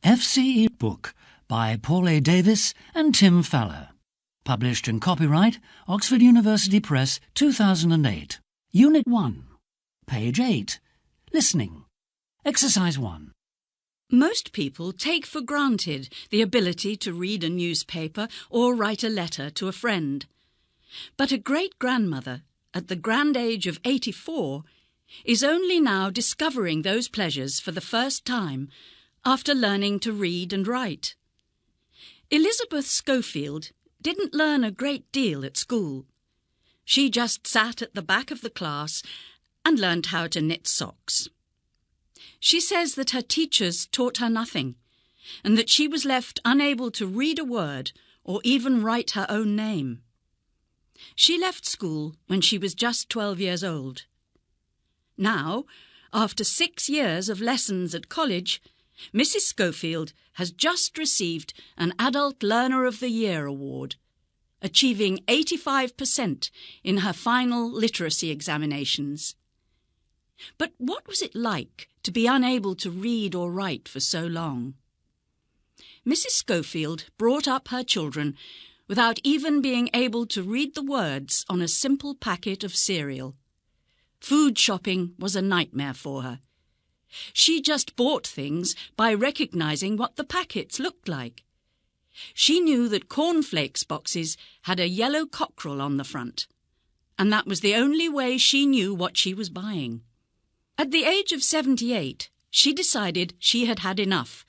FCE book by Paul A. Davis and Tim Faller. Published in copyright Oxford University Press 2008. Unit 1. Page 8. Listening. Exercise 1. Most people take for granted the ability to read a newspaper or write a letter to a friend. But a great-grandmother, at the grand age of 84, is only now discovering those pleasures for the first time after learning to read and write. Elizabeth Schofield didn't learn a great deal at school. She just sat at the back of the class and learned how to knit socks. She says that her teachers taught her nothing, and that she was left unable to read a word or even write her own name. She left school when she was just 12 years old. Now, after 6 years of lessons at college, Mrs. Schofield has just received an Adult Learner of the Year award, achieving 85% in her final literacy examinations. But what was it like to be unable to read or write for so long? Mrs. Schofield brought up her children without even being able to read the words on a simple packet of cereal. Food shopping was a nightmare for her. She just bought things by recognizing what the packets looked like. She knew that cornflakes boxes had a yellow cockerel on the front, and that was the only way she knew what she was buying. At the age of 78, she decided she had had enough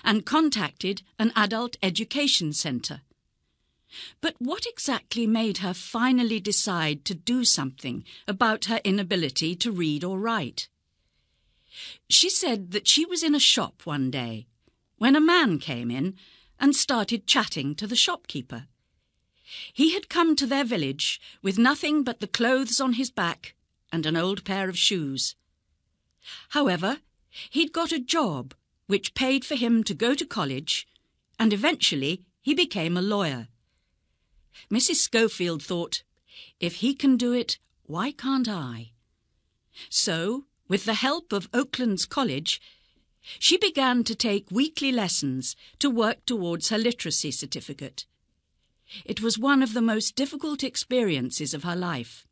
and contacted an adult education centre. But what exactly made her finally decide to do something about her inability to read or write? She said that she was in a shop one day when a man came in and started chatting to the shopkeeper. He had come to their village with nothing but the clothes on his back and an old pair of shoes. However, he'd got a job which paid for him to go to college, and eventually he became a lawyer. Mrs. Schofield thought, if he can do it, why can't I? So, with the help of Oakland's College, she began to take weekly lessons to work towards her literacy certificate. It was one of the most difficult experiences of her life.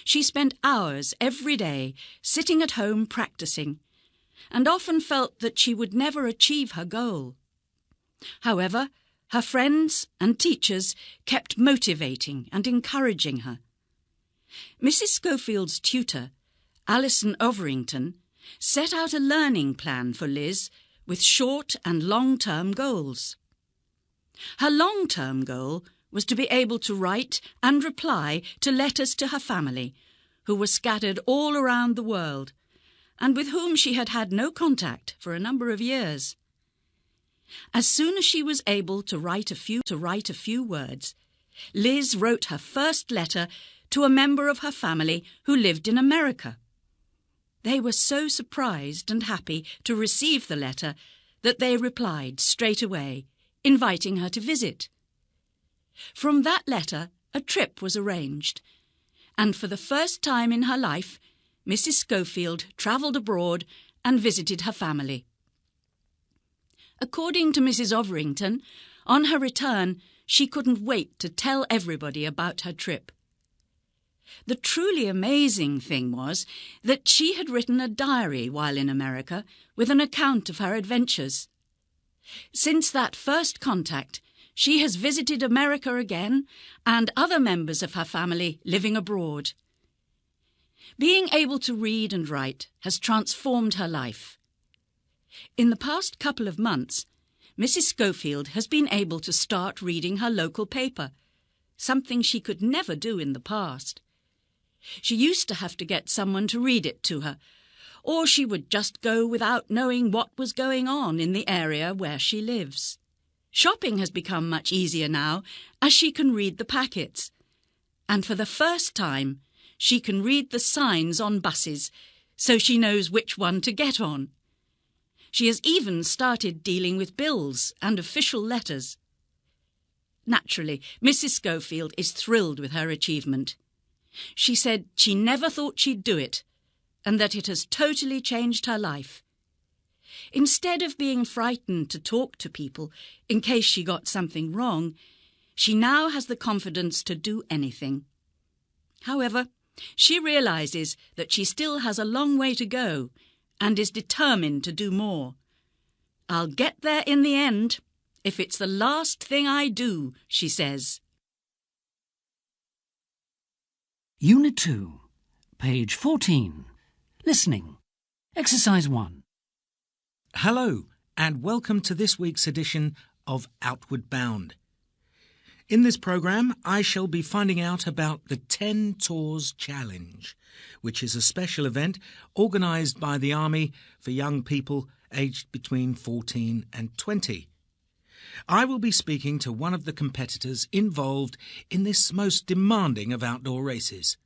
She spent hours every day sitting at home practicing, and often felt that she would never achieve her goal. However, her friends and teachers kept motivating and encouraging her. Mrs. Schofield's tutor, Alison Overington, set out a learning plan for Liz with short and long-term goals. Her long-term goal was to be able to write and reply to letters to her family, who were scattered all around the world, and with whom she had had no contact for a number of years. As soon as she was able to write a few words, Liz wrote her first letter to a member of her family who lived in America. They were so surprised and happy to receive the letter that they replied straight away, inviting her to visit. From that letter, a trip was arranged, and for the first time in her life, Mrs. Schofield travelled abroad and visited her family. According to Mrs. Overington, on her return, she couldn't wait to tell everybody about her trip. The truly amazing thing was that she had written a diary while in America with an account of her adventures. Since that first contact, she has visited America again and other members of her family living abroad. Being able to read and write has transformed her life. In the past couple of months, Mrs. Schofield has been able to start reading her local paper, something she could never do in the past. She used to have to get someone to read it to her, or she would just go without knowing what was going on in the area where she lives. Shopping has become much easier now, as she can read the packets. And for the first time, she can read the signs on buses, so she knows which one to get on. She has even started dealing with bills and official letters. Naturally, Mrs. Schofield is thrilled with her achievement. She said she never thought she'd do it, and that it has totally changed her life. instead of being frightened to talk to people in case she got something wrong, she now has the confidence to do anything. However, she realises that she still has a long way to go and is determined to do more. "I'll get there in the end, if it's the last thing I do," she says. Unit 2, page 14. Listening. Exercise 1. Hello, and welcome to this week's edition of Outward Bound. In this programme, I shall be finding out about the 10 Tours Challenge, which is a special event organised by the Army for young people aged between 14 and 20. I will be speaking to one of the competitors involved in this most demanding of outdoor races.